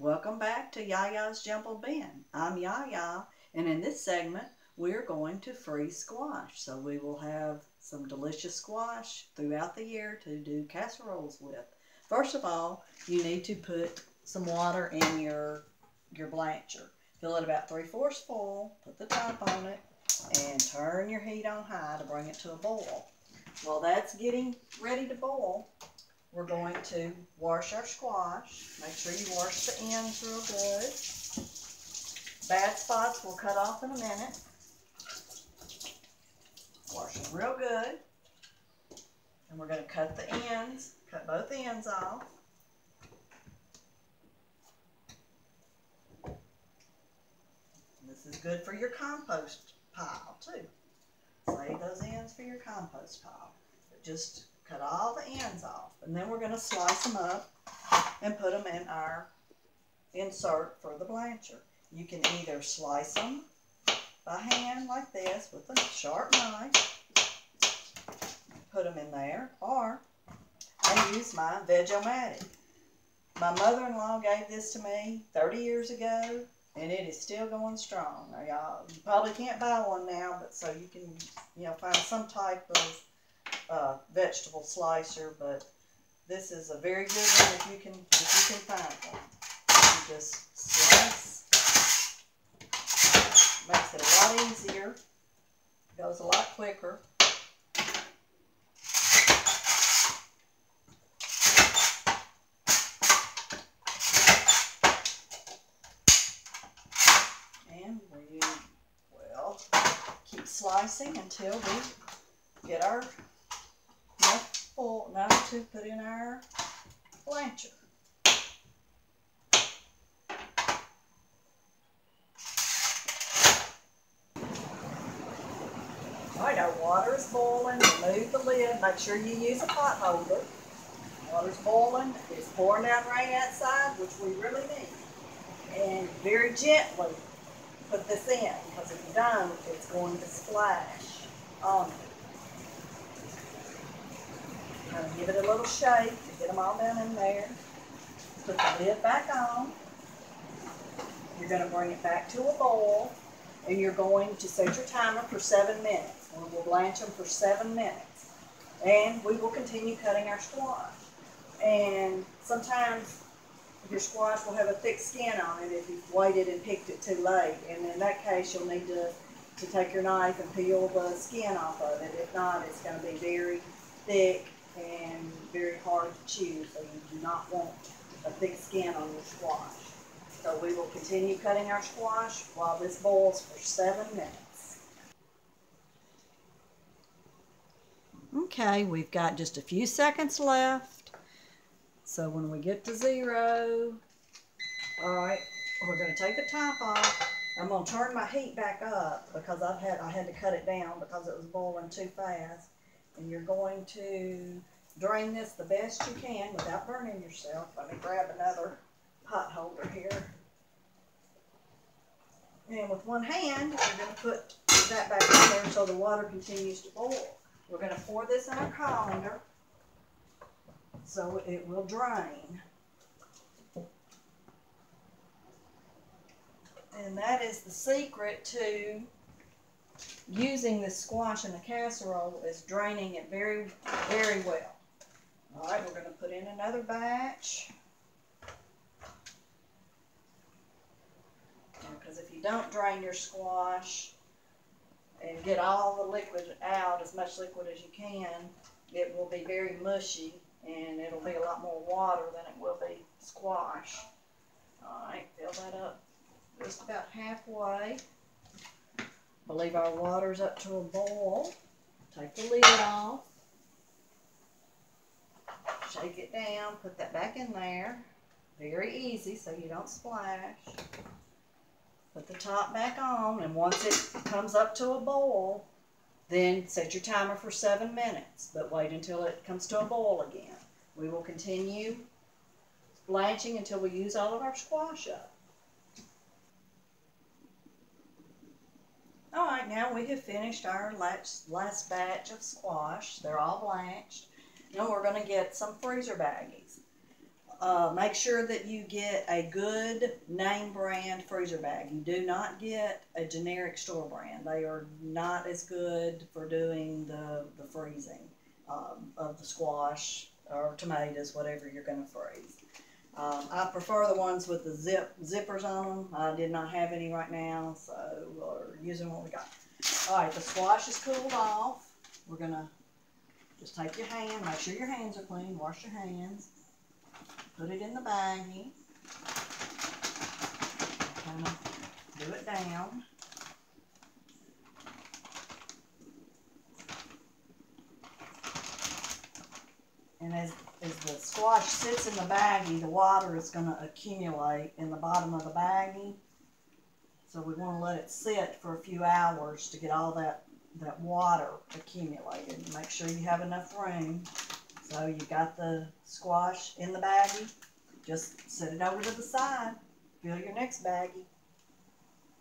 Welcome back to Yaya's Jumbled Bin. I'm Yaya, and in this segment, we're going to freeze squash. So we will have some delicious squash throughout the year to do casseroles with. First of all, you need to put some water in your blancher. Fill it about 3/4 full, put the top on it, and turn your heat on high to bring it to a boil. While that's getting ready to boil, we're going to wash our squash. Make sure you wash the ends real good. Bad spots we'll cut off in a minute. Wash them real good. And we're going to cut the ends, cut both ends off. This is good for your compost pile too. Save those ends for your compost pile. But just cut all the ends off, and then we're going to slice them up and put them in our insert for the blancher. You can either slice them by hand like this with a sharp knife, put them in there, or I use my Veg-O-Matic. My mother-in-law gave this to me 30 years ago, and it is still going strong. Now, y'all, you probably can't buy one now, but so you can, find some type of vegetable slicer, but this is a very good one if you can find one. You just slice. Makes it a lot easier. Goes a lot quicker. And we will keep slicing until we get our enough to put in our blancher. Alright, our water is boiling. Remove the lid. Make sure you use a pot holder. Water's boiling. It's pouring down rain outside, which we really need. And very gently put this in, because if you don't, it's going to splash on you. Kind of give it a little shake to get them all down in there. Put the lid back on. You're going to bring it back to a boil, and you're going to set your timer for 7 minutes. And we'll blanch them for 7 minutes. And we will continue cutting our squash. And sometimes your squash will have a thick skin on it if you've waited and picked it too late. And in that case, you'll need to take your knife and peel the skin off of it. If not, it's going to be very thick and very hard to chew, so you do not want a thick skin on your squash. So we will continue cutting our squash while this boils for 7 minutes. Okay, we've got just a few seconds left. So when we get to 0, alright, we're going to take the top off. I'm going to turn my heat back up because I had to cut it down because it was boiling too fast. And you're going to drain this the best you can without burning yourself. Let me grab another pot holder here. And with one hand, you're going to put that back in there so the water continues to boil. We're going to pour this in our colander so it will drain. And that is the secret to using this squash in a casserole, is draining it very, very well. All right, we're going to put in another batch. Because if you don't drain your squash and get all the liquid out, as much liquid as you can, it will be very mushy and it'll be a lot more water than it will be squash. All right, fill that up just about halfway. Believe our water's up to a boil. Take the lid off. Shake it down. Put that back in there. Very easy so you don't splash. Put the top back on, and once it comes up to a boil, then set your timer for 7 minutes, but wait until it comes to a boil again. We will continue blanching until we use all of our squash up. Alright, now we have finished our last batch of squash. They're all blanched. Now we're going to get some freezer baggies. make sure that you get a good name brand freezer bag. You do not get a generic store brand. They are not as good for doing the freezing of the squash or tomatoes, whatever you're going to freeze. I prefer the ones with the zippers on them. I did not have any right now, so we're using what we got. Alright, the squash is cooled off. We're going to just take your hand, make sure your hands are clean, wash your hands, put it in the baggie, kind of do it down. And as the squash sits in the baggie, the water is going to accumulate in the bottom of the baggie. So we want to let it sit for a few hours to get all that water accumulated. Make sure you have enough room. So you got the squash in the baggie. Just set it over to the side. Fill your next baggie.